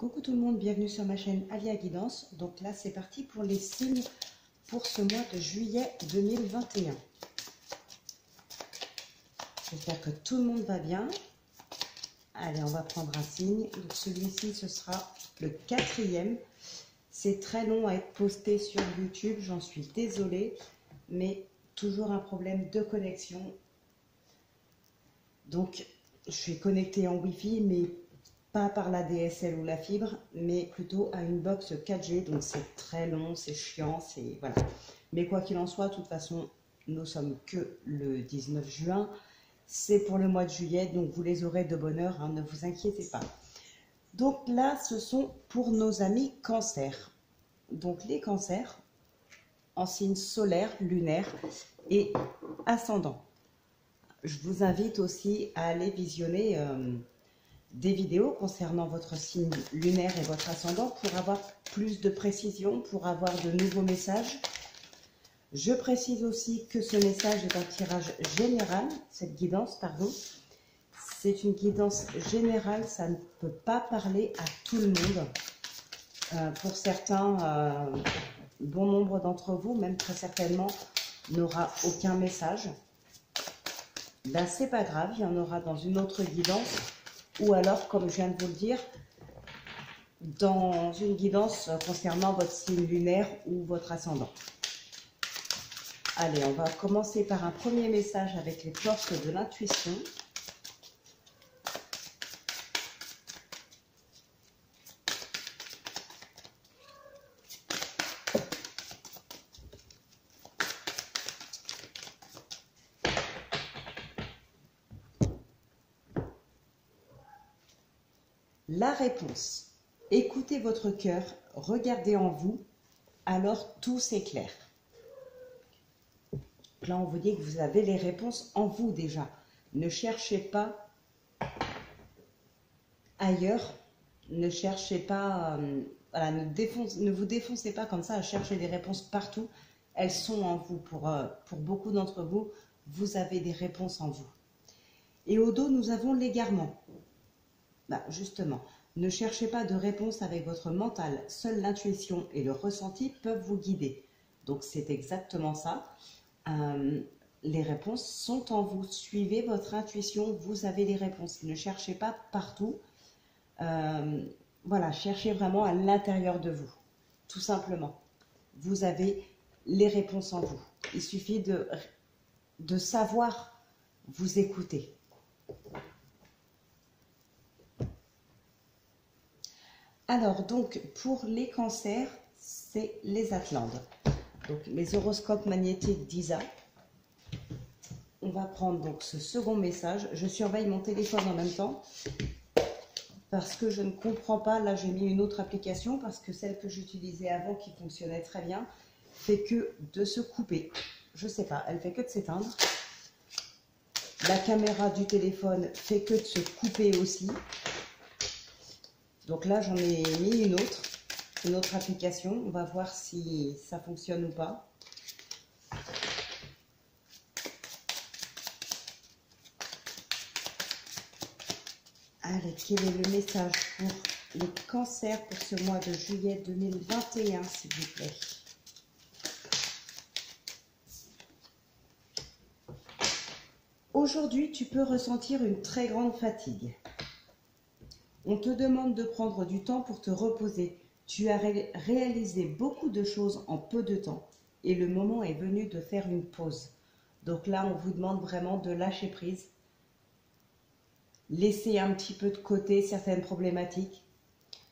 Coucou tout le monde, bienvenue sur ma chaîne Alia Guidance. Donc là c'est parti pour les signes pour ce mois de juillet 2021. J'espère que tout le monde va bien. Allez, on va prendre un signe. Donc celui-ci ce sera le 4e. C'est très long à être posté sur YouTube, j'en suis désolée, mais toujours un problème de connexion. Donc je suis connectée en Wi-Fi, mais pas par la DSL ou la fibre, mais plutôt à une box 4G. Donc c'est très long, c'est chiant, c'est voilà. Mais quoi qu'il en soit, de toute façon, nous sommes que le 19 juin. C'est pour le mois de juillet, donc vous les aurez de bonne heure, hein, ne vous inquiétez pas. Donc là, ce sont pour nos amis cancers. Donc les cancers en signe solaire, lunaire et ascendant. Je vous invite aussi à aller visionner des vidéos concernant votre signe lunaire et votre ascendant pour avoir plus de précision, pour avoir de nouveaux messages. Je précise aussi que ce message est un tirage général, cette guidance, pardon. C'est une guidance générale, ça ne peut pas parler à tout le monde. Pour certains, bon nombre d'entre vous, même très certainement, n'aura aucun message. Ben, c'est pas grave, il y en aura dans une autre guidance. Ou alors, comme je viens de vous le dire, dans une guidance concernant votre signe lunaire ou votre ascendant. Allez, on va commencer par un premier message avec les portes de l'intuition. La réponse. Écoutez votre cœur, regardez en vous, alors tout s'éclaire. Là, on vous dit que vous avez les réponses en vous déjà. Ne cherchez pas ailleurs, ne cherchez pas, voilà, ne vous défoncez pas comme ça à chercher des réponses partout. Elles sont en vous. Pour beaucoup d'entre vous, vous avez des réponses en vous. Et au dos, nous avons l'égarement. Bah, justement, ne cherchez pas de réponse avec votre mental. Seule l'intuition et le ressenti peuvent vous guider. Donc, c'est exactement ça. Les réponses sont en vous. Suivez votre intuition, vous avez les réponses. Ne cherchez pas partout. Voilà, cherchez vraiment à l'intérieur de vous. Tout simplement. Vous avez les réponses en vous. Il suffit de savoir vous écouter. Alors, donc, pour les cancers, c'est les Atlantes. Donc, les horoscopes magnétiques d'Isa. On va prendre donc ce second message. Je surveille mon téléphone en même temps parce que je ne comprends pas. Là, j'ai mis une autre application parce que celle que j'utilisais avant, qui fonctionnait très bien, fait que de se couper. Je ne sais pas, elle fait que de s'éteindre. La caméra du téléphone fait que de se couper aussi. Donc là, j'en ai mis une autre application. On va voir si ça fonctionne ou pas. Allez, quel est le message pour les cancers pour ce mois de juillet 2021, s'il vous plaît? Aujourd'hui, tu peux ressentir une très grande fatigue. On te demande de prendre du temps pour te reposer. Tu as réalisé beaucoup de choses en peu de temps et le moment est venu de faire une pause. Donc là, on vous demande vraiment de lâcher prise. Laissez un petit peu de côté certaines problématiques.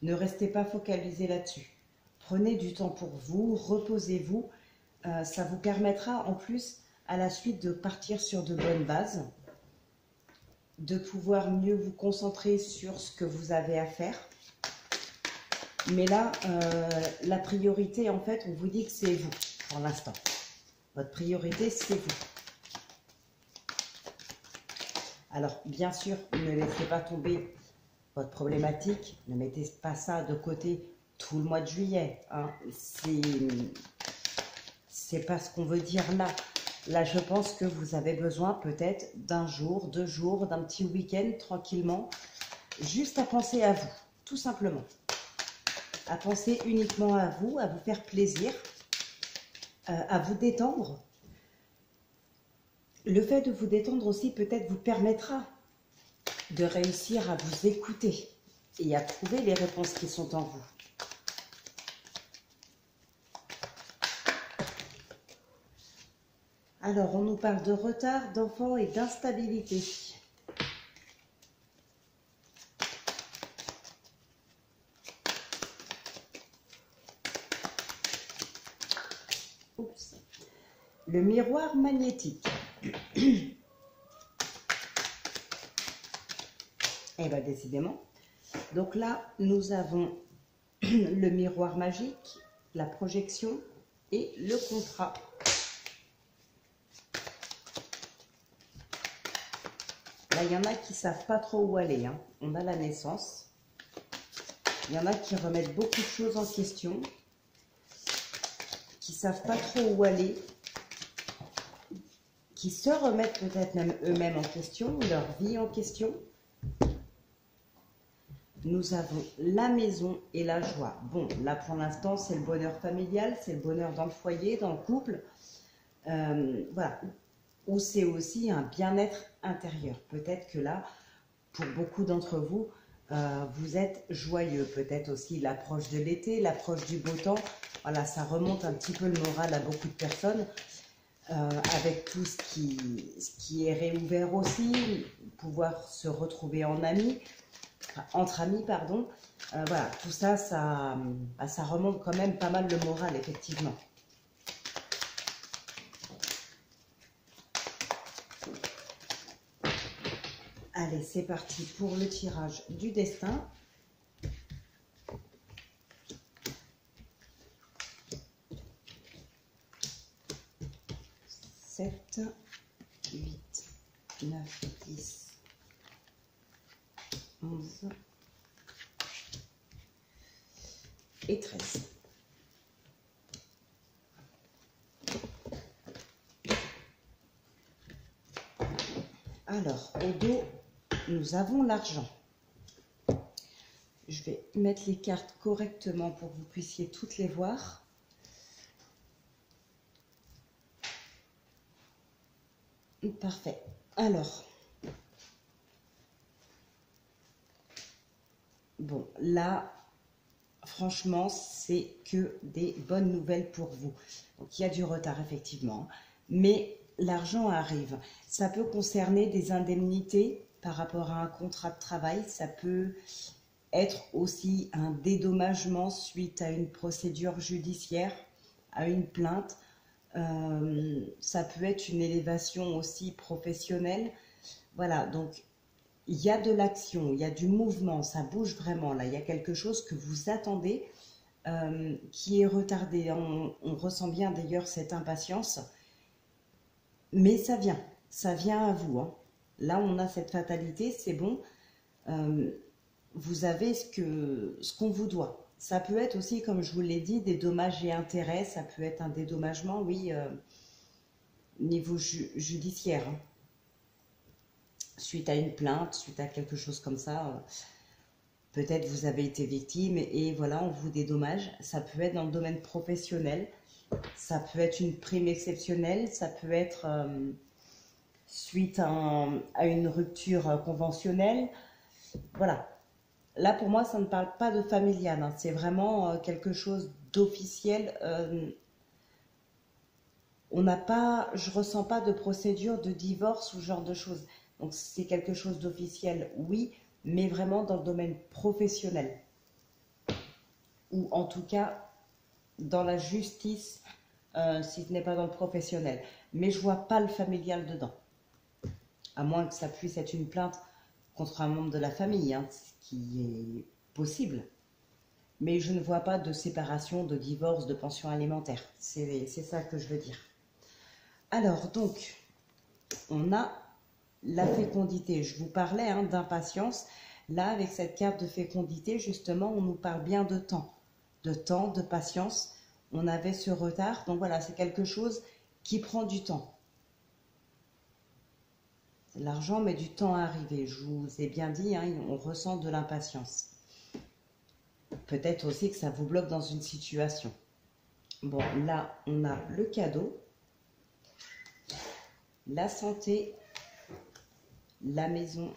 Ne restez pas focalisé là-dessus. Prenez du temps pour vous, reposez-vous. Ça vous permettra en plus à la suite de partir sur de bonnes bases, de pouvoir mieux vous concentrer sur ce que vous avez à faire. Mais là, la priorité, en fait, on vous dit que c'est vous pour l'instant. Votre priorité, c'est vous. Alors, bien sûr, ne laissez pas tomber votre problématique. Ne mettez pas ça de côté tout le mois de juillet. Hein. C'est pas ce qu'on veut dire là. Là, je pense que vous avez besoin peut-être d'un jour, 2 jours, d'un petit week-end tranquillement, juste à penser à vous, tout simplement. à penser uniquement à vous faire plaisir, à vous détendre. Le fait de vous détendre aussi peut-être vous permettra de réussir à vous écouter et à trouver les réponses qui sont en vous. Alors, on nous parle de retard, d'enfants et d'instabilité. Oups. Le miroir magnétique. Eh bien, décidément. Donc là, nous avons le miroir magique, la projection et le contrat. Là, il y en a qui ne savent pas trop où aller. Hein. On a la naissance. Il y en a qui remettent beaucoup de choses en question, qui ne savent pas trop où aller, qui se remettent peut-être même eux-mêmes en question, leur vie en question. Nous avons la maison et la joie. Bon, là pour l'instant, c'est le bonheur familial, c'est le bonheur dans le foyer, dans le couple. Voilà. Ou c'est aussi un bien-être intérieur. Peut-être que là, pour beaucoup d'entre vous, vous êtes joyeux. Peut-être aussi l'approche de l'été, l'approche du beau temps. Voilà, ça remonte un petit peu le moral à beaucoup de personnes. Avec tout ce qui est réouvert aussi, pouvoir se retrouver en amis. Entre amis, pardon. Voilà, tout ça, ça remonte quand même pas mal le moral, effectivement. Allez, c'est parti pour le tirage du destin. Sept, 8, 9, 10. 11 et 13. Alors, au dos, nous avons l'argent. Je vais mettre les cartes correctement pour que vous puissiez toutes les voir. Parfait. Alors, bon, là, franchement, c'est que des bonnes nouvelles pour vous. Donc, il y a du retard, effectivement. Mais l'argent arrive. Ça peut concerner des indemnités par rapport à un contrat de travail. Ça peut être aussi un dédommagement suite à une procédure judiciaire, à une plainte. Ça peut être une élévation aussi professionnelle. Voilà, donc il y a de l'action, il y a du mouvement, ça bouge vraiment. Là, il y a quelque chose que vous attendez qui est retardé. On ressent bien d'ailleurs cette impatience, mais ça vient à vous. Hein. Là, on a cette fatalité, c'est bon. Vous avez ce qu'on vous doit. Ça peut être aussi, comme je vous l'ai dit, des dommages et intérêts. Ça peut être un dédommagement, oui, niveau judiciaire. Hein. Suite à une plainte, suite à quelque chose comme ça. Peut-être vous avez été victime et voilà, on vous dédommage. Ça peut être dans le domaine professionnel. Ça peut être une prime exceptionnelle. Ça peut être suite à une rupture conventionnelle. Voilà. Là, pour moi, ça ne parle pas de familial. Hein. C'est vraiment quelque chose d'officiel. On n'a pas, je ressens pas de procédure de divorce ou ce genre de choses. Donc, c'est quelque chose d'officiel, oui, mais vraiment dans le domaine professionnel. Ou en tout cas, dans la justice, si ce n'est pas dans le professionnel. Mais je vois pas le familial dedans. À moins que ça puisse être une plainte contre un membre de la famille, hein, ce qui est possible. Mais je ne vois pas de séparation, de divorce, de pension alimentaire. C'est ça que je veux dire. Alors, donc, on a la fécondité. Je vous parlais hein, d'impatience. Là, avec cette carte de fécondité, justement, on nous parle bien de temps, de patience. On avait ce retard. Donc voilà, c'est quelque chose qui prend du temps. L'argent met du temps à arriver. Je vous ai bien dit, hein, on ressent de l'impatience. peut-être aussi que ça vous bloque dans une situation. Bon, là, on a le cadeau, la santé, la maison.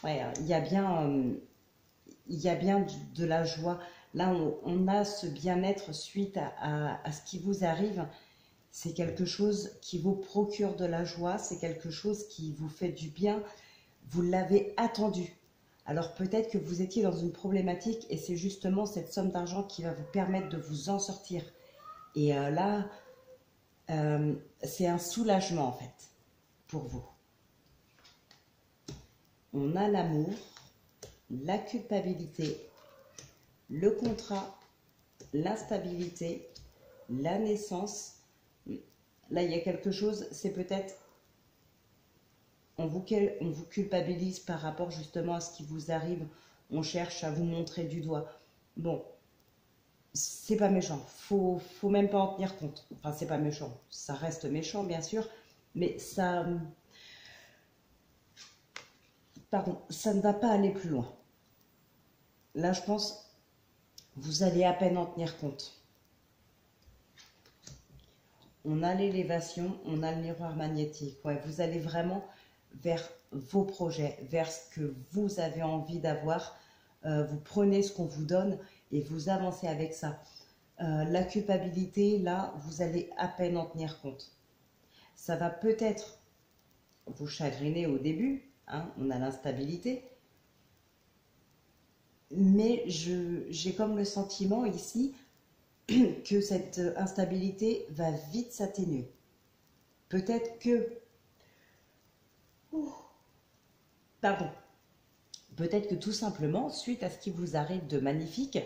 Ouais, il y a bien, de la joie. Là, on a ce bien-être suite à ce qui vous arrive. C'est quelque chose qui vous procure de la joie, c'est quelque chose qui vous fait du bien. Vous l'avez attendu. Alors peut-être que vous étiez dans une problématique et c'est justement cette somme d'argent qui va vous permettre de vous en sortir. Et là, c'est un soulagement en fait pour vous. On a l'amour, la culpabilité, le contrat, l'instabilité, la naissance. Là, il y a quelque chose, c'est peut-être, on vous culpabilise par rapport justement à ce qui vous arrive. On cherche à vous montrer du doigt. Bon, c'est pas méchant. Faut même pas en tenir compte. Enfin, c'est pas méchant. Ça reste méchant, bien sûr, mais ça... Pardon, ça ne va pas aller plus loin. Là, je pense, vous allez à peine en tenir compte. On a l'élévation, on a le miroir magnétique. Ouais, vous allez vraiment vers vos projets, vers ce que vous avez envie d'avoir. Vous prenez ce qu'on vous donne et vous avancez avec ça. La culpabilité, là, vous allez à peine en tenir compte. Ça va peut-être vous chagriner au début, hein, on a l'instabilité, mais j'ai comme le sentiment ici que cette instabilité va vite s'atténuer. Peut-être que... Pardon. Peut-être que tout simplement, suite à ce qui vous arrive de magnifique,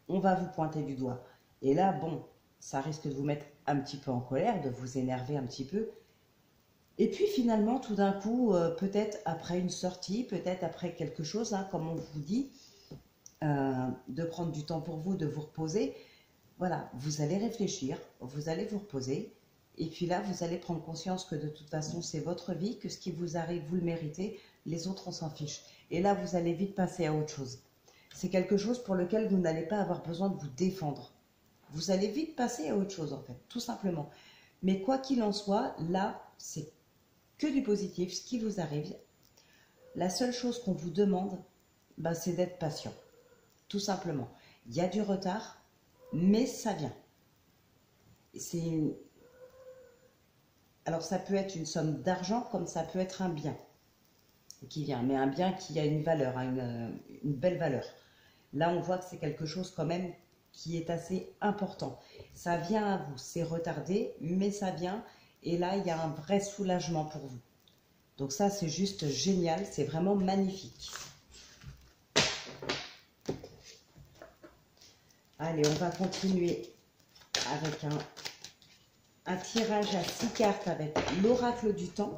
on va vous pointer du doigt. Et là, bon, ça risque de vous mettre un petit peu en colère, de vous énerver un petit peu. Et puis finalement, tout d'un coup, peut-être après une sortie, peut-être après quelque chose, hein, comme on vous dit, de prendre du temps pour vous, de vous reposer. Voilà, vous allez réfléchir, vous allez vous reposer. Et puis là, vous allez prendre conscience que de toute façon, c'est votre vie, que ce qui vous arrive, vous le méritez. Les autres, on s'en fiche. Et là, vous allez vite passer à autre chose. C'est quelque chose pour lequel vous n'allez pas avoir besoin de vous défendre. Vous allez vite passer à autre chose, en fait, tout simplement. Mais quoi qu'il en soit, là, c'est que du positif, ce qui vous arrive. La seule chose qu'on vous demande, ben, c'est d'être patient. Tout simplement. Il y a du retard, mais ça vient. Alors, ça peut être une somme d'argent, comme ça peut être un bien qui vient, mais un bien qui a une valeur, hein, une belle valeur. Là, on voit que c'est quelque chose quand même qui est assez important. Ça vient à vous, c'est retardé, mais ça vient. Et là, il y a un vrai soulagement pour vous. Donc ça, c'est juste génial, c'est vraiment magnifique. Allez, on va continuer avec un tirage à 6 cartes avec l'oracle du temps.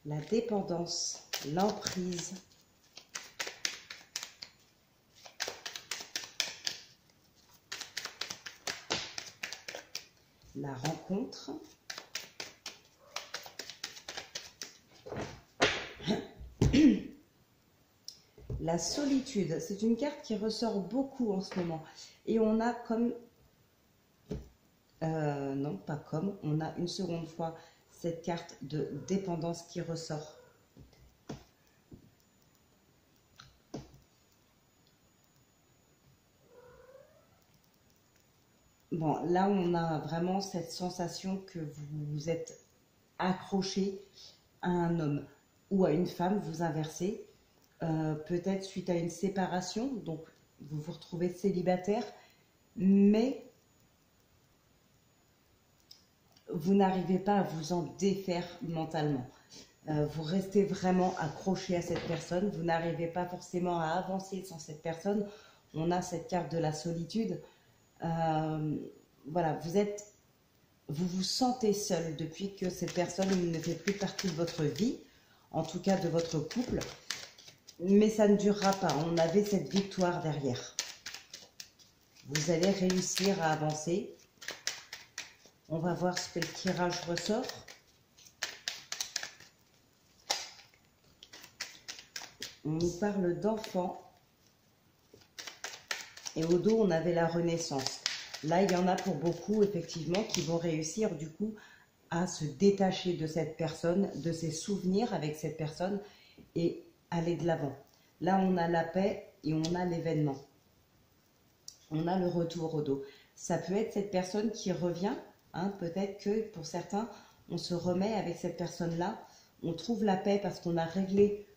La dépendance, l'emprise, la rencontre, la solitude. C'est une carte qui ressort beaucoup en ce moment. Et on a comme... non, pas comme. On a une seconde fois cette carte de dépendance qui ressort. Bon, là, on a vraiment cette sensation que vous êtes accroché à un homme ou à une femme, vous inversez. Peut-être suite à une séparation, donc vous vous retrouvez célibataire, mais vous n'arrivez pas à vous en défaire mentalement. Vous restez vraiment accroché à cette personne, vous n'arrivez pas forcément à avancer sans cette personne. On a cette carte de la solitude. Voilà, vous vous sentez seul depuis que cette personne ne fait plus partie de votre vie, en tout cas de votre couple. mais ça ne durera pas. On avait cette victoire derrière. Vous allez réussir à avancer. On va voir ce que le tirage ressort. On nous parle d'enfants. Et au dos, on avait la renaissance. Là, il y en a pour beaucoup, effectivement, qui vont réussir, du coup, à se détacher de cette personne, de ses souvenirs avec cette personne et aller de l'avant. Là, on a la paix et on a l'événement. On a le retour au dos. Ça peut être cette personne qui revient. Hein, peut-être que pour certains, on se remet avec cette personne-là. On trouve la paix parce qu'on a réglé...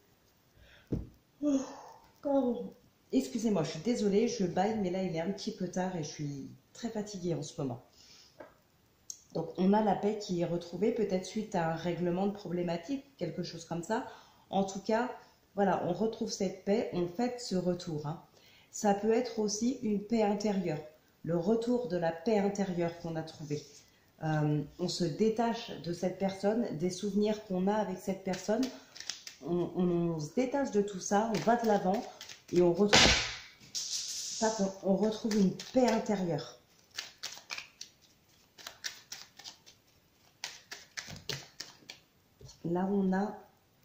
Oh, excusez-moi, je suis désolée, je baille, mais là, il est un petit peu tard et je suis très fatiguée en ce moment. Donc, on a la paix qui est retrouvée, peut-être suite à un règlement de problématique, quelque chose comme ça. En tout cas, voilà, on retrouve cette paix, on fait ce retour. Hein. Ça peut être aussi une paix intérieure, le retour de la paix intérieure qu'on a trouvé. On se détache de cette personne, des souvenirs qu'on a avec cette personne. On se détache de tout ça, on va de l'avant et on retrouve une paix intérieure. Là, on a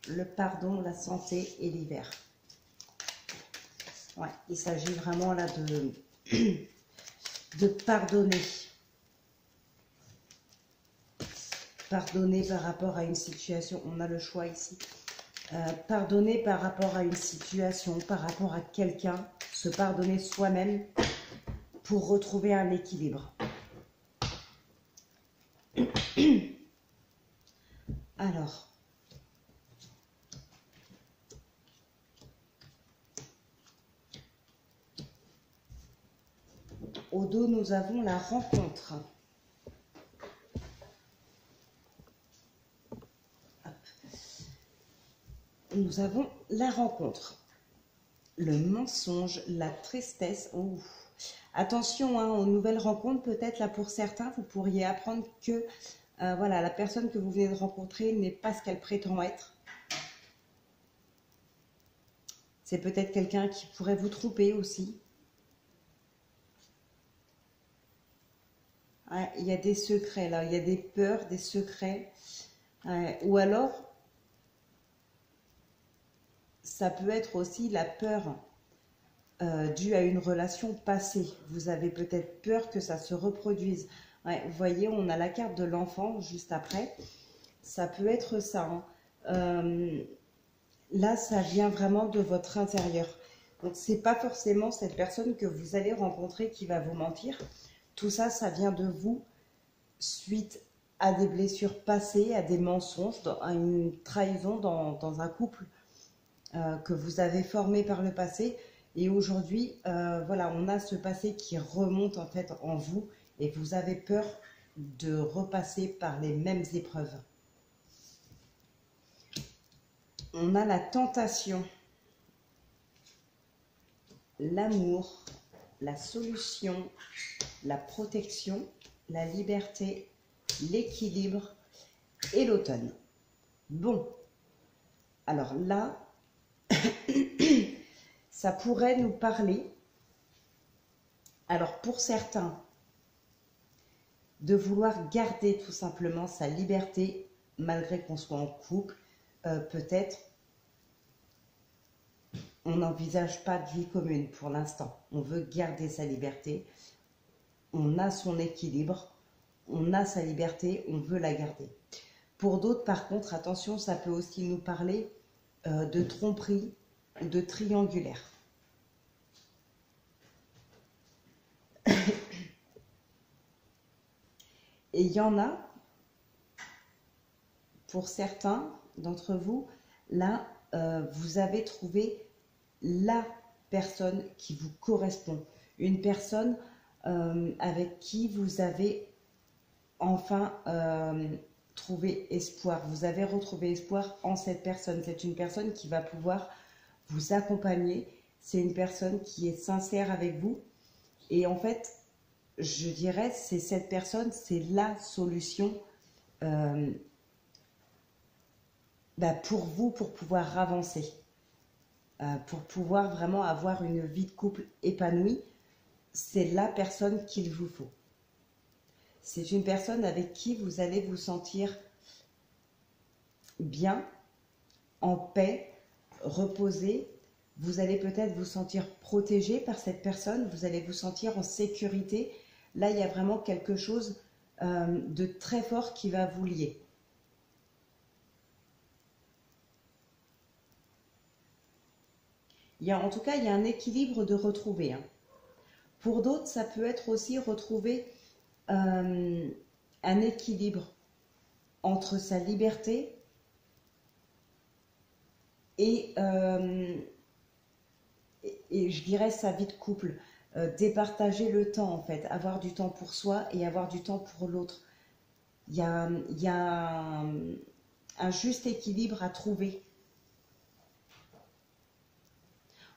le pardon, la santé et l'hiver. Ouais, il s'agit vraiment là de pardonner. Pardonner par rapport à une situation. On a le choix ici. Pardonner par rapport à une situation, par rapport à quelqu'un. Se pardonner soi-même pour retrouver un équilibre. Alors... Au dos, nous avons la rencontre. Hop. Nous avons la rencontre. Le mensonge, la tristesse. Ouh. Attention hein, aux nouvelles rencontres. Peut-être là pour certains, vous pourriez apprendre que voilà, la personne que vous venez de rencontrer n'est pas ce qu'elle prétend être. C'est peut-être quelqu'un qui pourrait vous tromper aussi. Il y a des secrets là, il y a des peurs, des secrets. Ou alors, ça peut être aussi la peur due à une relation passée. Vous avez peut-être peur que ça se reproduise. Vous voyez, on a la carte de l'enfant juste après. Ça peut être ça. Hein. Là, ça vient vraiment de votre intérieur. Donc, c'est pas forcément cette personne que vous allez rencontrer qui va vous mentir. Tout ça, ça vient de vous suite à des blessures passées, à des mensonges, à une trahison dans un couple que vous avez formé par le passé. Et aujourd'hui, voilà, on a ce passé qui remonte en fait en vous et vous avez peur de repasser par les mêmes épreuves. On a la tentation, l'amour, la solution, la protection, la liberté, l'équilibre et l'automne. Bon, alors là, ça pourrait nous parler, alors pour certains, de vouloir garder tout simplement sa liberté malgré qu'on soit en couple. Peut-être on n'envisage pas de vie commune pour l'instant. On veut garder sa liberté. On a son équilibre. On a sa liberté. On veut la garder. Pour d'autres, par contre, attention, ça peut aussi nous parler de tromperie ou de triangulaire. Et il y en a, pour certains d'entre vous, là, vous avez trouvé la personne qui vous correspond. Une personne avec qui vous avez enfin trouvé espoir. Vous avez retrouvé espoir en cette personne. C'est une personne qui va pouvoir vous accompagner. C'est une personne qui est sincère avec vous. Et en fait, je dirais, c'est cette personne, c'est la solution pour vous, pour pouvoir avancer. pour pouvoir vraiment avoir une vie de couple épanouie, c'est la personne qu'il vous faut. C'est une personne avec qui vous allez vous sentir bien, en paix, reposé. Vous allez peut-être vous sentir protégé par cette personne, vous allez vous sentir en sécurité. Là, il y a vraiment quelque chose de très fort qui va vous lier. En tout cas, il y a un équilibre de retrouver. Hein. Pour d'autres, ça peut être aussi retrouver un équilibre entre sa liberté et je dirais sa vie de couple. Départager le temps en fait, avoir du temps pour soi et avoir du temps pour l'autre. Il y a un juste équilibre à trouver.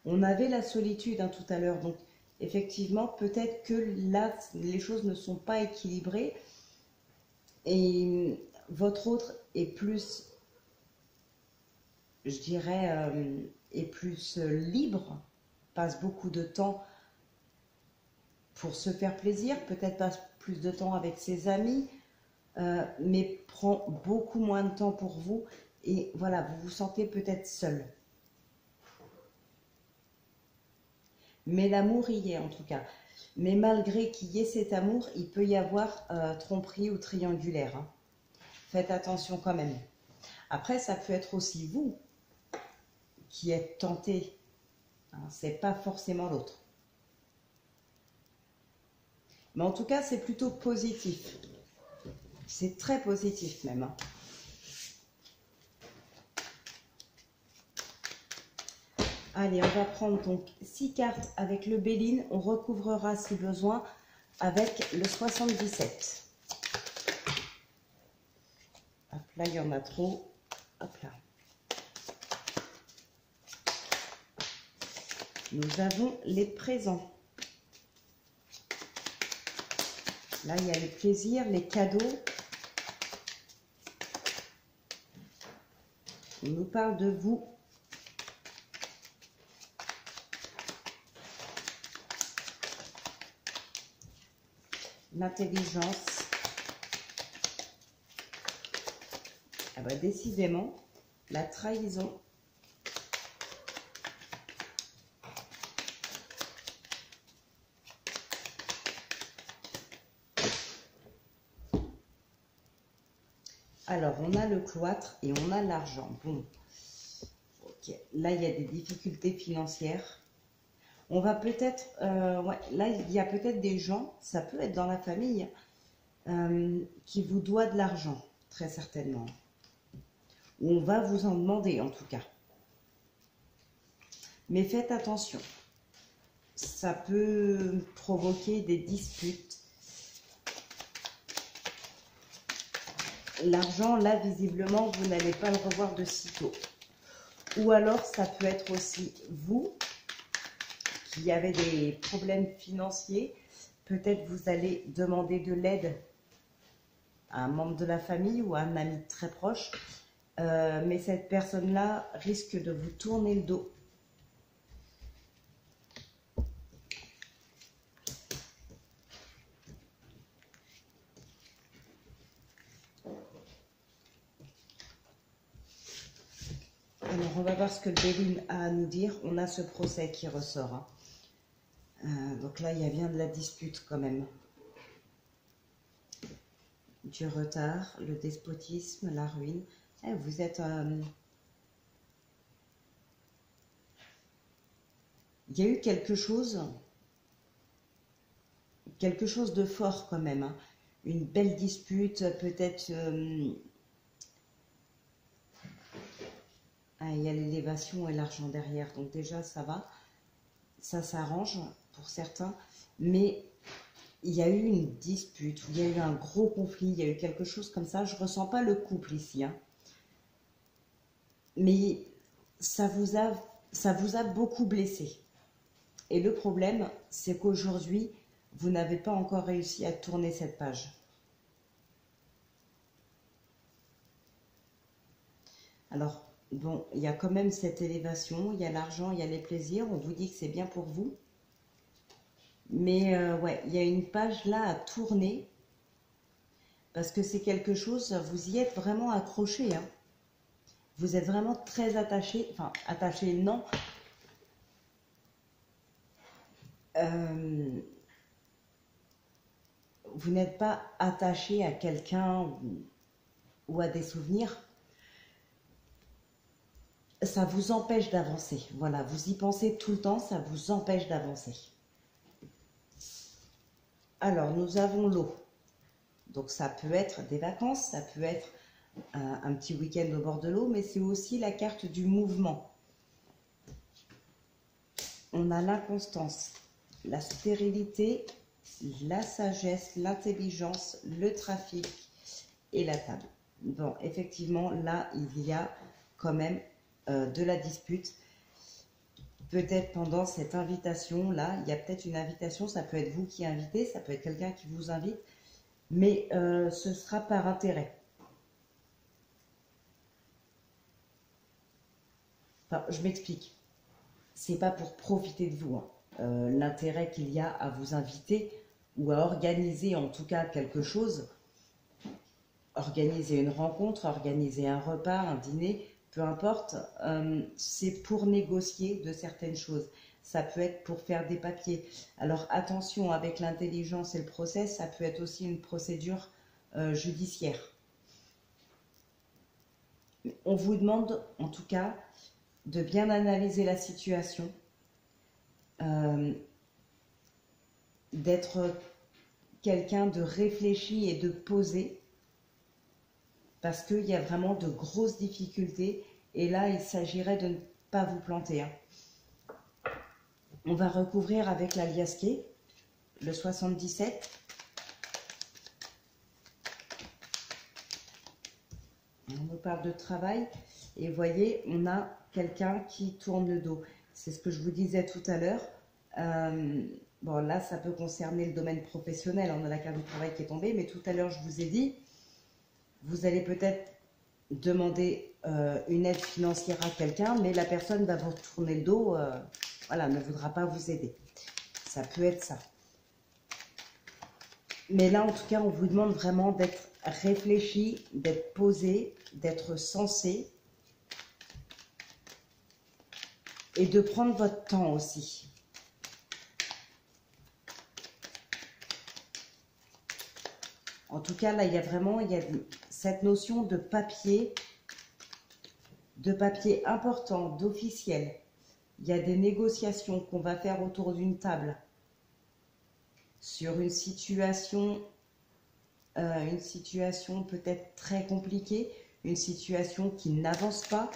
On avait la solitude tout à l'heure, donc effectivement peut-être que là les choses ne sont pas équilibrées et votre autre est plus, je dirais, est plus libre, passe beaucoup de temps pour se faire plaisir, peut-être passe plus de temps avec ses amis, mais prend beaucoup moins de temps pour vous et voilà, vous vous sentez peut-être seul. Mais l'amour y est en tout cas. Mais malgré qu'il y ait cet amour, il peut y avoir tromperie ou triangulaire. Hein. Faites attention quand même. Après, ça peut être aussi vous qui êtes tenté. Hein, c'est pas forcément l'autre. Mais en tout cas, c'est plutôt positif. C'est très positif même. Hein. Allez, on va prendre donc 6 cartes avec le Béline. On recouvrera si besoin avec le 77. Hop là, il y en a trop. Hop là. Nous avons les présents. Là, il y a les plaisirs, les cadeaux. On nous parle de vous. L'intelligence. Ah bah, décidément, la trahison. Alors, on a le cloître et on a l'argent. Bon, ok. Là, il y a des difficultés financières. On va peut-être, ouais, là, il y a peut-être des gens, ça peut être dans la famille, qui vous doit de l'argent, très certainement. Ou on va vous en demander, en tout cas. Mais faites attention. Ça peut provoquer des disputes. L'argent, là, visiblement, vous n'allez pas le revoir de sitôt. Ou alors, ça peut être aussi vous qui avez des problèmes financiers. Peut-être vous allez demander de l'aide à un membre de la famille ou à un ami très proche. Mais cette personne-là risque de vous tourner le dos. Alors, on va voir ce que le Béline a à nous dire. On a ce procès qui ressort. Hein. Donc là, il y a bien de la dispute quand même. Du retard, le despotisme, la ruine. Vous êtes... il y a eu quelque chose de fort quand même. Hein. Une belle dispute, peut-être... il y a l'élévation et l'argent derrière. Donc déjà, ça va. Ça s'arrange pour certains. Mais il y a eu une dispute, il y a eu un gros conflit, il y a eu quelque chose comme ça. Je ne ressens pas le couple ici. Hein. Mais ça vous a beaucoup blessé. Et le problème, c'est qu'aujourd'hui, vous n'avez pas encore réussi à tourner cette page. Alors, bon, il y a quand même cette élévation, il y a l'argent, il y a les plaisirs, on vous dit que c'est bien pour vous. Mais ouais, il y a une page là à tourner, parce que c'est quelque chose, vous y êtes vraiment accroché, hein. Vous êtes vraiment très attaché, enfin attaché non. Euh, vous n'êtes pas attaché à quelqu'un ou à des souvenirs. Ça vous empêche d'avancer. Voilà, vous y pensez tout le temps, ça vous empêche d'avancer. Alors, nous avons l'eau. Donc, ça peut être des vacances, ça peut être un petit week-end au bord de l'eau, mais c'est aussi la carte du mouvement. On a l'inconstance, la stérilité, la sagesse, l'intelligence, le trafic et la table. Bon, effectivement, là, il y a quand même de la dispute. Peut-être pendant cette invitation-là, il y a peut-être une invitation, ça peut être vous qui invitez, ça peut être quelqu'un qui vous invite, mais ce sera par intérêt. Enfin, je m'explique. C'est pas pour profiter de vous, hein. L'intérêt qu'il y a à vous inviter ou à organiser en tout cas quelque chose, organiser une rencontre, organiser un repas, un dîner, peu importe, c'est pour négocier de certaines choses. Ça peut être pour faire des papiers. Alors attention, avec l'intelligence et le process, ça peut être aussi une procédure judiciaire. On vous demande en tout cas de bien analyser la situation, d'être quelqu'un de réfléchi et de posé, parce qu'il y a vraiment de grosses difficultés, et là, il s'agirait de ne pas vous planter, hein. On va recouvrir avec l'aliasqué, le 77. On nous parle de travail, et vous voyez, on a quelqu'un qui tourne le dos. C'est ce que je vous disais tout à l'heure. Bon, là, ça peut concerner le domaine professionnel. On a la carte du travail qui est tombée, mais tout à l'heure, je vous ai dit, vous allez peut-être demander une aide financière à quelqu'un, mais la personne va vous tourner le dos, voilà, ne voudra pas vous aider. Ça peut être ça. Mais là, en tout cas, on vous demande vraiment d'être réfléchi, d'être posé, d'être sensé et de prendre votre temps aussi. En tout cas, là, il y a vraiment cette notion de papier important, d'officiel. Il y a des négociations qu'on va faire autour d'une table sur une situation peut-être très compliquée, une situation qui n'avance pas,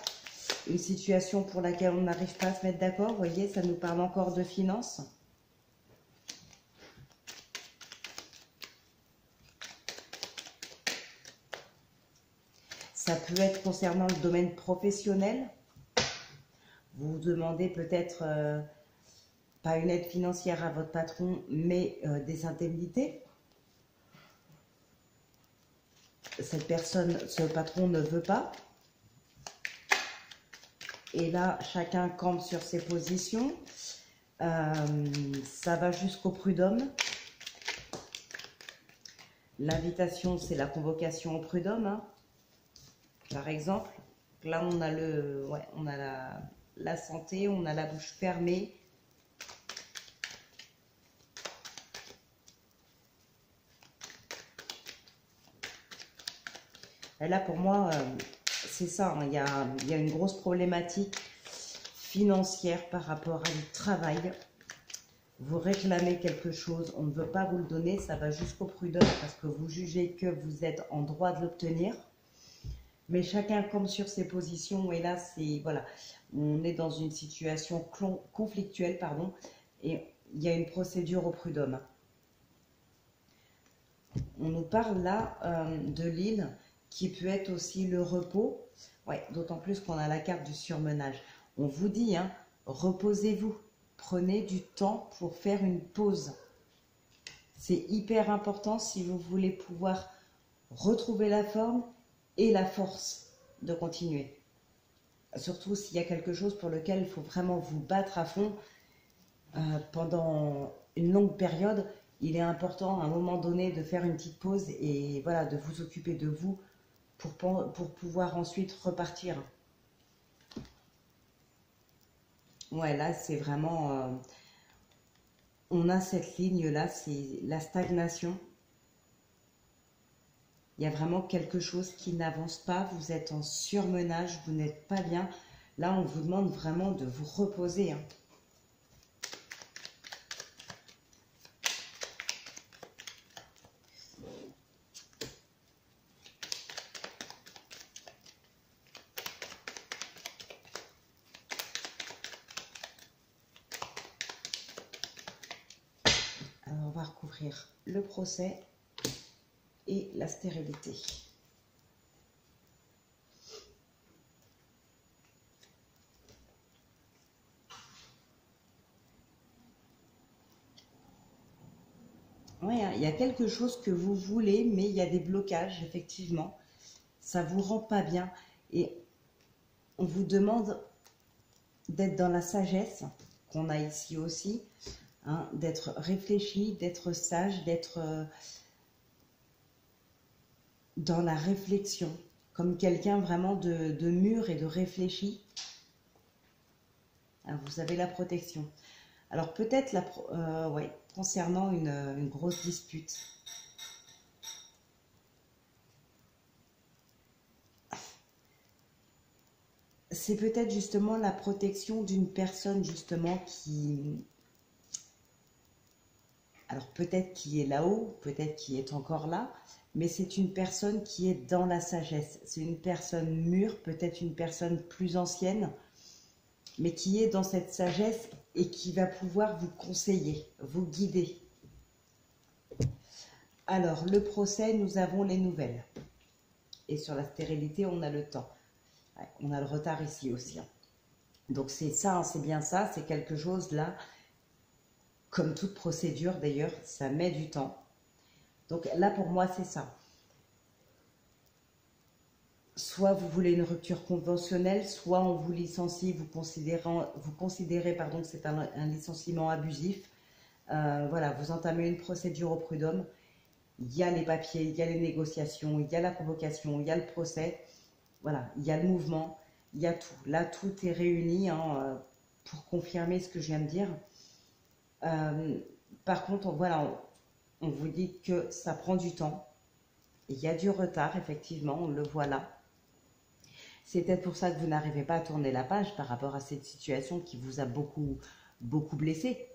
une situation pour laquelle on n'arrive pas à se mettre d'accord. Vous voyez, ça nous parle encore de finances. Ça peut être concernant le domaine professionnel. Vous vous demandez peut-être, pas une aide financière à votre patron, mais des indemnités. Cette personne, ce patron ne veut pas. Et là, chacun campe sur ses positions. Ça va jusqu'au prud'homme. L'invitation, c'est la convocation au prud'homme, hein. Par exemple, là, on a on a la santé, on a la bouche fermée. Et là, pour moi, c'est ça, hein, il y a une grosse problématique financière par rapport à du travail. Vous réclamez quelque chose, on ne veut pas vous le donner, ça va jusqu'au prud'homme parce que vous jugez que vous êtes en droit de l'obtenir. Mais chacun compte sur ses positions et là, voilà, on est dans une situation conflictuelle, pardon, et il y a une procédure au prud'homme. On nous parle là de l'île qui peut être aussi le repos, ouais, d'autant plus qu'on a la carte du surmenage. On vous dit, hein, reposez-vous, prenez du temps pour faire une pause. C'est hyper important si vous voulez pouvoir retrouver la forme et la force de continuer. Surtout s'il y a quelque chose pour lequel il faut vraiment vous battre à fond pendant une longue période, il est important à un moment donné de faire une petite pause et voilà, de vous occuper de vous pour pouvoir ensuite repartir. Ouais, là, c'est vraiment... on a cette ligne-là, c'est la stagnation. Il y a vraiment quelque chose qui n'avance pas, vous êtes en surmenage, vous n'êtes pas bien. Là, on vous demande vraiment de vous reposer, hein. Alors, on va recouvrir le procès et la stérilité. Oui, hein, il y a quelque chose que vous voulez, mais il y a des blocages, effectivement. Ça ne vous rend pas bien. Et on vous demande d'être dans la sagesse, qu'on a ici aussi, hein, d'être réfléchi, d'être sage, d'être dans la réflexion, comme quelqu'un vraiment de mûr et de réfléchi. Ah, vous avez la protection. Alors peut-être ouais, concernant une grosse dispute. C'est peut-être justement la protection d'une personne justement qui... Alors peut-être qui est là-haut, peut-être qui est encore là, mais c'est une personne qui est dans la sagesse. C'est une personne mûre, peut-être une personne plus ancienne, mais qui est dans cette sagesse et qui va pouvoir vous conseiller, vous guider. Alors, le procès, nous avons les nouvelles. Et sur la stérilité, on a le temps. Ouais, on a le retard ici aussi, hein. Donc c'est ça, hein, c'est bien ça, c'est quelque chose là, comme toute procédure d'ailleurs, ça met du temps. Donc là, pour moi, c'est ça. Soit vous voulez une rupture conventionnelle, soit on vous licencie, vous considérez pardon, que c'est un licenciement abusif. Voilà, vous entamez une procédure au prud'homme. Il y a les papiers, il y a les négociations, il y a la convocation, il y a le procès. Voilà, il y a le mouvement, il y a tout. Là, tout est réuni, hein, pour confirmer ce que je viens de dire. Par contre, voilà, on vous dit que ça prend du temps. Il y a du retard, effectivement, on le voit là. C'est peut-être pour ça que vous n'arrivez pas à tourner la page par rapport à cette situation qui vous a beaucoup blessé.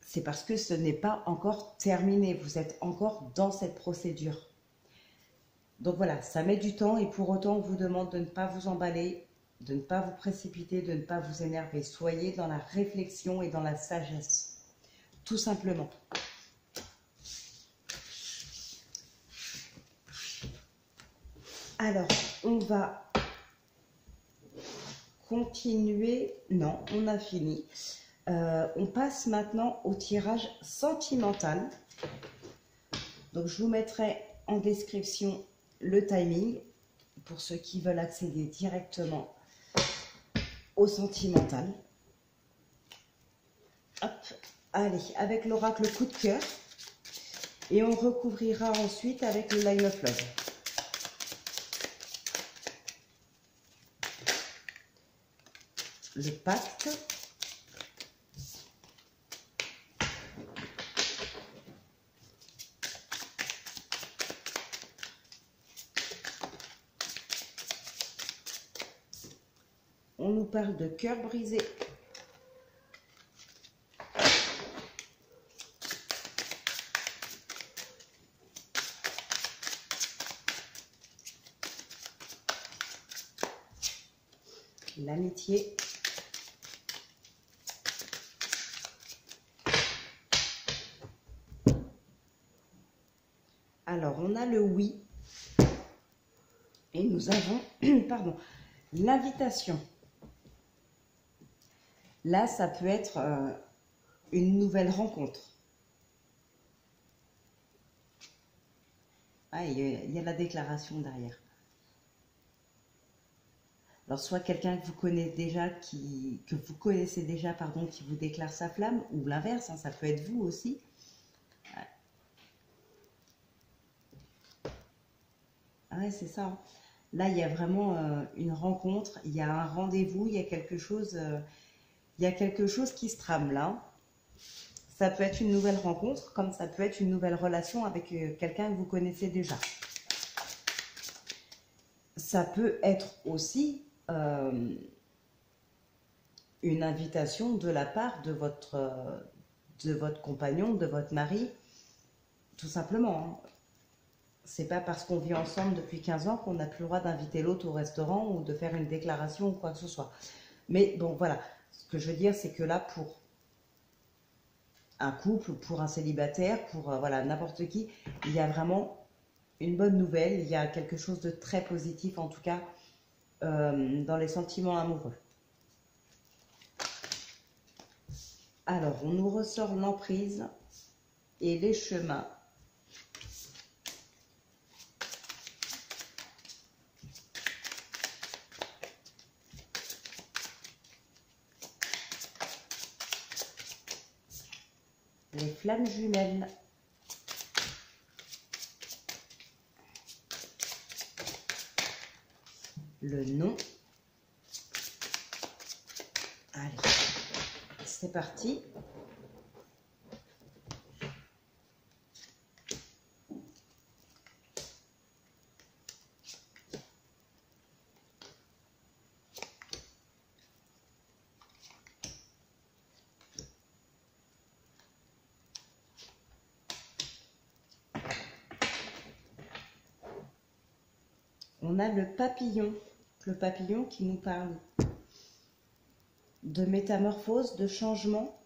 C'est parce que ce n'est pas encore terminé. Vous êtes encore dans cette procédure. Donc voilà, ça met du temps et pour autant, on vous demande de ne pas vous emballer, de ne pas vous précipiter, de ne pas vous énerver. Soyez dans la réflexion et dans la sagesse. Tout simplement. Alors, on va continuer. Non, on a fini. On passe maintenant au tirage sentimental. Donc, je vous mettrai en description le timing pour ceux qui veulent accéder directement au sentimental. Hop, allez, avec l'oracle coup de cœur. Et on recouvrira ensuite avec le Line of Love. Le pacte. On nous parle de cœur brisé. L'amitié. Alors, on a le oui. Et nous avons, pardon, l'invitation. Là, ça peut être une nouvelle rencontre. Ah, il y a la déclaration derrière. Alors, soit quelqu'un que vous connaissez déjà, pardon, qui vous déclare sa flamme, ou l'inverse, hein, ça peut être vous aussi. Ah ouais, c'est ça, hein. Là, il y a vraiment une rencontre, il y a un rendez-vous, il y a quelque chose qui se trame là. Ça peut être une nouvelle rencontre, comme ça peut être une nouvelle relation avec quelqu'un que vous connaissez déjà. Ça peut être aussi une invitation de la part de votre compagnon, de votre mari, tout simplement, hein. C'est pas parce qu'on vit ensemble depuis 15 ans qu'on n'a plus le droit d'inviter l'autre au restaurant ou de faire une déclaration ou quoi que ce soit. Mais bon, voilà. Ce que je veux dire, c'est que là, pour un couple, pour un célibataire, pour voilà, n'importe qui, il y a vraiment une bonne nouvelle. Il y a quelque chose de très positif, en tout cas, dans les sentiments amoureux. Alors, on nous ressort l'emprise et les chemins. Les flammes jumelles. Le nom. Allez, c'est parti. On a le papillon qui nous parle de métamorphose, de changement.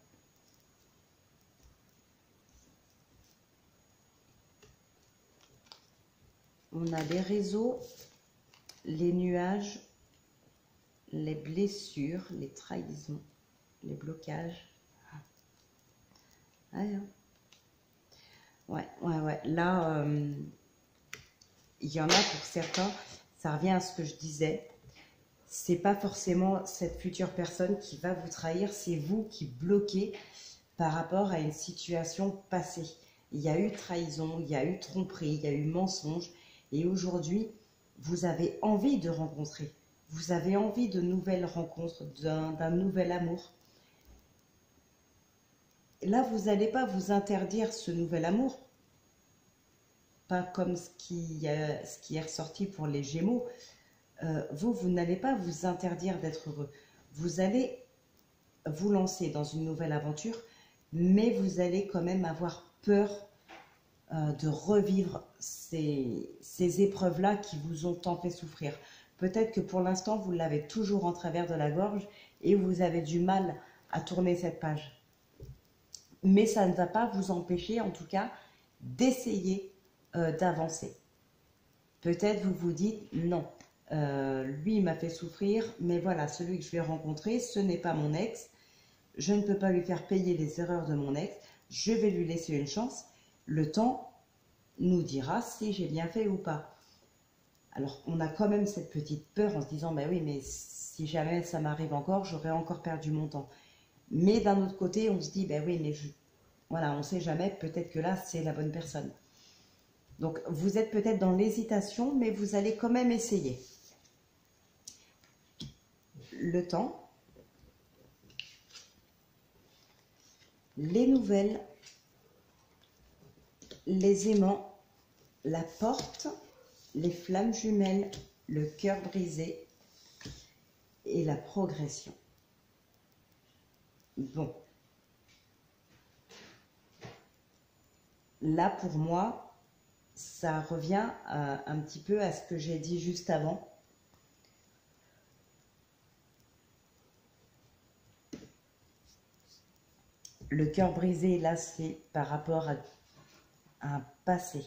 On a les réseaux, les nuages, les blessures, les trahisons, les blocages. Ouais. Là, il y en a pour certains, ça revient à ce que je disais. C'est pas forcément cette future personne qui va vous trahir, c'est vous qui bloquez par rapport à une situation passée. Il y a eu trahison, il y a eu tromperie, il y a eu mensonge. Et aujourd'hui, vous avez envie de rencontrer. Vous avez envie de nouvelles rencontres, d'un nouvel amour. Là, vous n'allez pas vous interdire ce nouvel amour. Pas comme ce qui est ressorti pour les Gémeaux. Vous n'allez pas vous interdire d'être heureux. Vous allez vous lancer dans une nouvelle aventure, mais vous allez quand même avoir peur de revivre ces épreuves-là qui vous ont tant fait souffrir. Peut-être que pour l'instant, vous l'avez toujours en travers de la gorge et vous avez du mal à tourner cette page. Mais ça ne va pas vous empêcher, en tout cas, d'essayer d'avancer. Peut-être vous vous dites, non, lui il m'a fait souffrir, mais voilà, celui que je vais rencontrer, ce n'est pas mon ex. Je ne peux pas lui faire payer les erreurs de mon ex. Je vais lui laisser une chance. Le temps nous dira si j'ai bien fait ou pas. Alors, on a quand même cette petite peur en se disant, bah oui, mais si jamais ça m'arrive encore, j'aurais encore perdu mon temps. Mais d'un autre côté, on se dit, bah oui, mais voilà, on ne sait jamais, peut-être que là, c'est la bonne personne. Donc, vous êtes peut-être dans l'hésitation, mais vous allez quand même essayer. Le temps. Les nouvelles. Les aimants. La porte. Les flammes jumelles. Le cœur brisé. Et la progression. Bon. Là, pour moi, ça revient un petit peu à ce que j'ai dit juste avant. Le cœur brisé, là, c'est par rapport à un passé.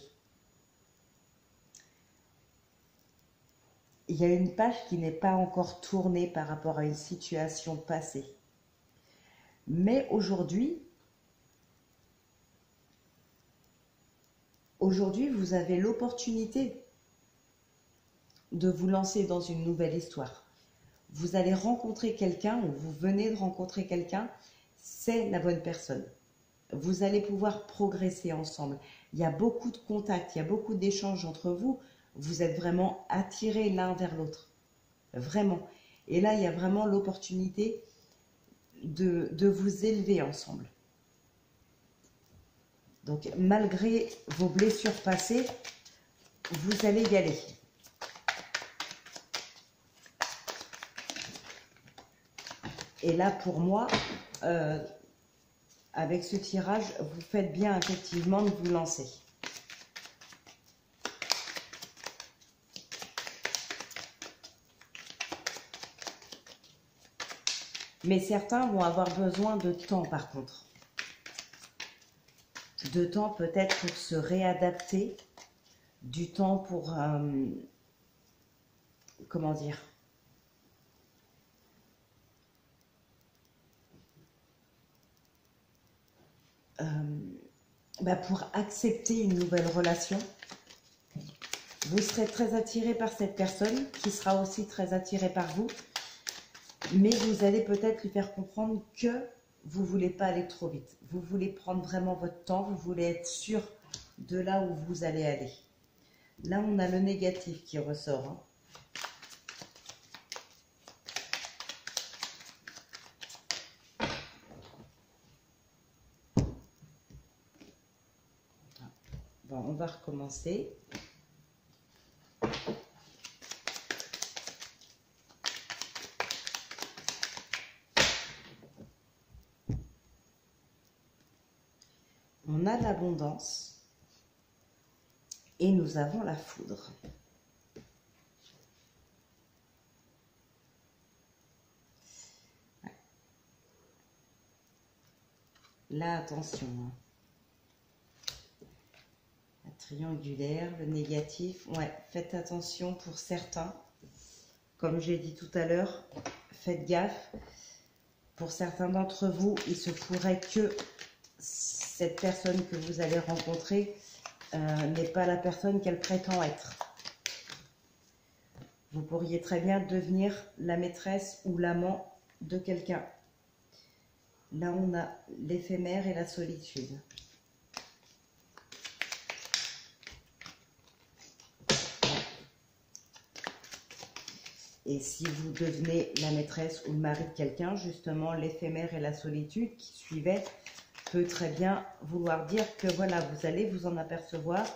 Il y a une page qui n'est pas encore tournée par rapport à une situation passée. Mais aujourd'hui, vous avez l'opportunité de vous lancer dans une nouvelle histoire. vous allez rencontrer quelqu'un ou vous venez de rencontrer quelqu'un, c'est la bonne personne. Vous allez pouvoir progresser ensemble. Il y a beaucoup de contacts, il y a beaucoup d'échanges entre vous. Vous êtes vraiment attirés l'un vers l'autre. Vraiment. Et là, il y a vraiment l'opportunité de vous élever ensemble. Donc, malgré vos blessures passées, vous allez y aller. Et là, pour moi, avec ce tirage, vous faites bien effectivement de vous lancer. Mais certains vont avoir besoin de temps par contre. De temps peut-être pour se réadapter, du temps pour, comment dire, pour accepter une nouvelle relation. Vous serez très attiré par cette personne qui sera aussi très attirée par vous. Mais vous allez peut-être lui faire comprendre que vous ne voulez pas aller trop vite. Vous voulez prendre vraiment votre temps, vous voulez être sûr de là où vous allez aller. Là, on a le négatif qui ressort. Hein. Bon, on va recommencer. On a l'abondance et nous avons la foudre. Là, attention. La triangulaire, le négatif. Ouais, faites attention pour certains. Comme j'ai dit tout à l'heure, faites gaffe. Pour certains d'entre vous, il se pourrait que cette personne que vous allez rencontrer n'est pas la personne qu'elle prétend être. Vous pourriez très bien devenir la maîtresse ou l'amant de quelqu'un. Là, on a l'éphémère et la solitude. Et si vous devenez la maîtresse ou le mari de quelqu'un, justement, l'éphémère et la solitude qui suivaient peut très bien vouloir dire que voilà, vous allez vous en apercevoir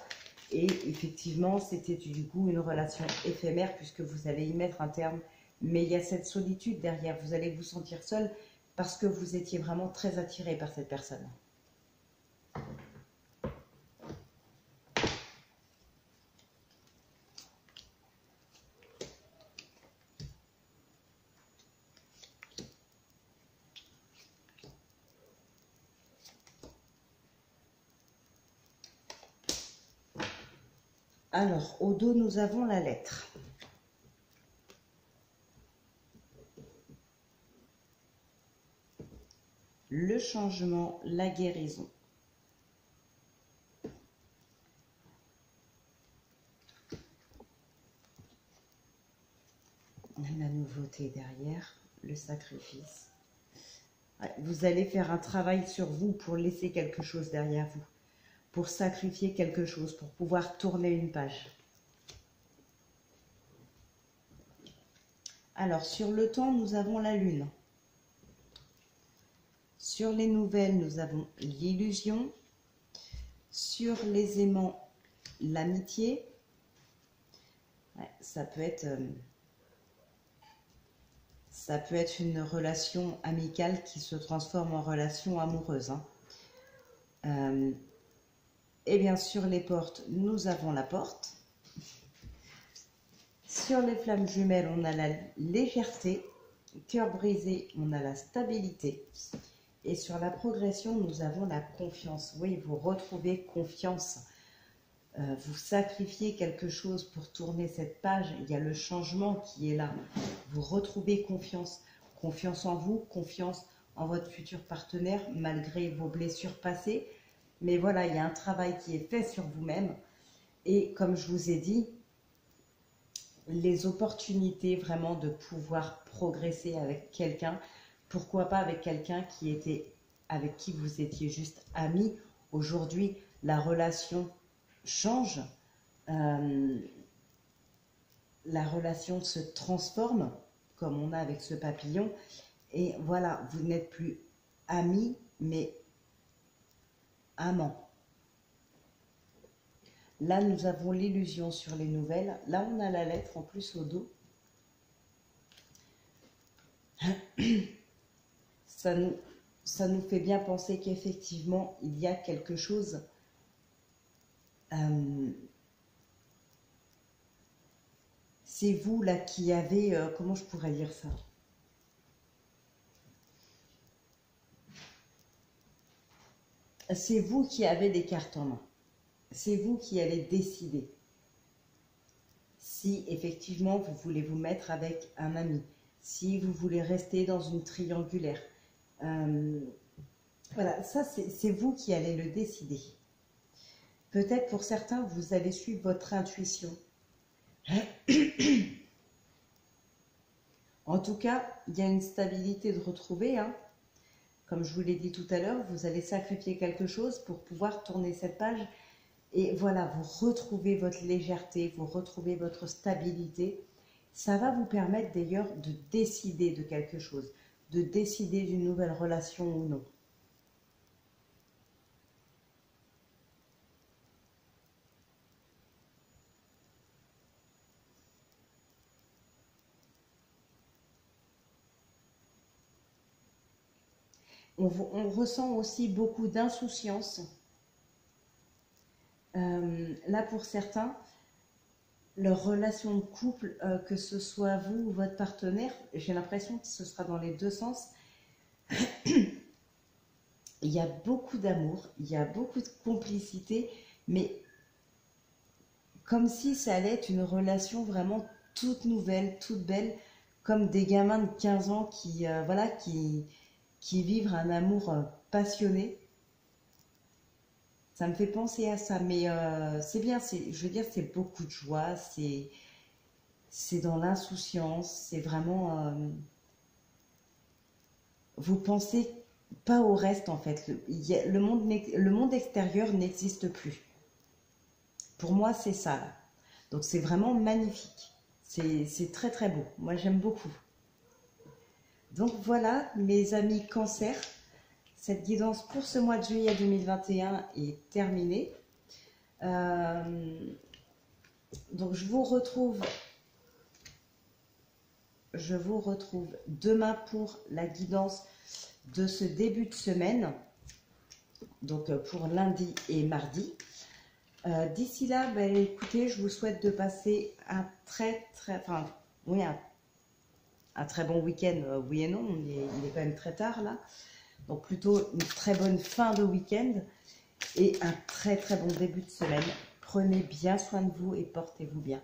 et effectivement, c'était du coup une relation éphémère puisque vous allez y mettre un terme. Mais il y a cette solitude derrière, vous allez vous sentir seul parce que vous étiez vraiment très attiré par cette personne. Alors, au dos, nous avons la lettre. Le changement, la guérison. La nouveauté derrière, le sacrifice. Vous allez faire un travail sur vous pour laisser quelque chose derrière vous. Pour sacrifier quelque chose, pour pouvoir tourner une page. Alors, sur le temps, nous avons la lune. Sur les nouvelles, nous avons l'illusion. Sur les aimants, l'amitié. Ouais, ça peut être une relation amicale qui se transforme en relation amoureuse. Hein. Et bien sur les portes, nous avons la porte. Sur les flammes jumelles, on a la légèreté. Cœur brisé, on a la stabilité. Et sur la progression, nous avons la confiance. Oui, vous retrouvez confiance. Vous sacrifiez quelque chose pour tourner cette page. Il y a le changement qui est là. Vous retrouvez confiance. Confiance en vous, confiance en votre futur partenaire, malgré vos blessures passées. Mais voilà, il y a un travail qui est fait sur vous-même. Et comme je vous ai dit, les opportunités vraiment de pouvoir progresser avec quelqu'un. Pourquoi pas avec quelqu'un avec qui vous étiez juste amis. Aujourd'hui, la relation change. Euh, la relation se transforme, comme on a avec ce papillon. Et voilà, vous n'êtes plus amis, mais amants. Là, nous avons l'illusion sur les nouvelles. Là, on a la lettre en plus au dos. Ça nous fait bien penser qu'effectivement, il y a quelque chose. C'est vous là qui avez, comment je pourrais dire ça? C'est vous qui avez des cartes en main. C'est vous qui allez décider si effectivement vous voulez vous mettre avec un ami, si vous voulez rester dans une triangulaire. Voilà, ça c'est vous qui allez le décider. Peut-être pour certains, vous allez suivre votre intuition. En tout cas, il y a une stabilité de retrouver. Hein. Comme je vous l'ai dit tout à l'heure, vous allez sacrifier quelque chose pour pouvoir tourner cette page. Et voilà, vous retrouvez votre légèreté, vous retrouvez votre stabilité. Ça va vous permettre d'ailleurs de décider de quelque chose, de décider d'une nouvelle relation ou non. On ressent aussi beaucoup d'insouciance. Là, pour certains, leur relation de couple, que ce soit vous ou votre partenaire, j'ai l'impression que ce sera dans les deux sens. Il y a beaucoup d'amour, il y a beaucoup de complicité, mais comme si ça allait être une relation vraiment toute nouvelle, toute belle, comme des gamins de 15 ans qui vivent un amour passionné. Ça me fait penser à ça, mais c'est bien, je veux dire, c'est beaucoup de joie, c'est dans l'insouciance, c'est vraiment... vous pensez pas au reste, en fait. Le monde extérieur n'existe plus. Pour moi, c'est ça, là. Donc, c'est vraiment magnifique. C'est très, très beau. Moi, j'aime beaucoup. Donc, voilà, mes amis Cancer. Cette guidance pour ce mois de juillet 2021 est terminée. Donc je vous retrouve demain pour la guidance de ce début de semaine. Donc pour lundi et mardi. D'ici là, écoutez, je vous souhaite de passer un très bon week-end. Oui et non, il est quand même très tard là. Donc plutôt une très bonne fin de week-end et un très très bon début de semaine. Prenez bien soin de vous et portez-vous bien.